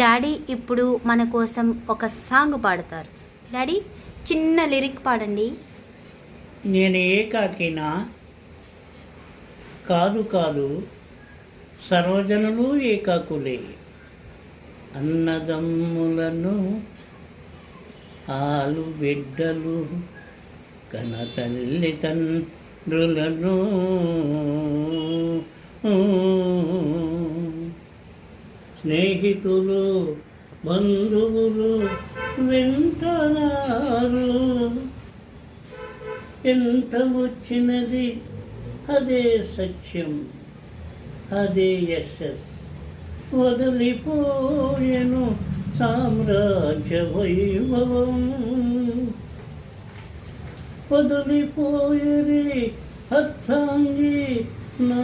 Daddy ఇప్పుడు మన కోసం ఒక సాంగ్ పాడతారు. డాడీ చిన్న లిరిక్ పాడండి. నేను ఏకాకినా కాదు కాదు, సర్వజనులు ఏకాకులే. అన్నదమ్ములను ఆలు బిడ్డలు కన తల్లి తండ్రులను స్నేహితులు బంధువులు వింటున్నారు. ఎంత వచ్చినది అదే సత్యం, అదే యశస్. వదిలిపోయెను సామ్రాజ్య వైభవం, వదిలిపోయేది అర్థాంగి నా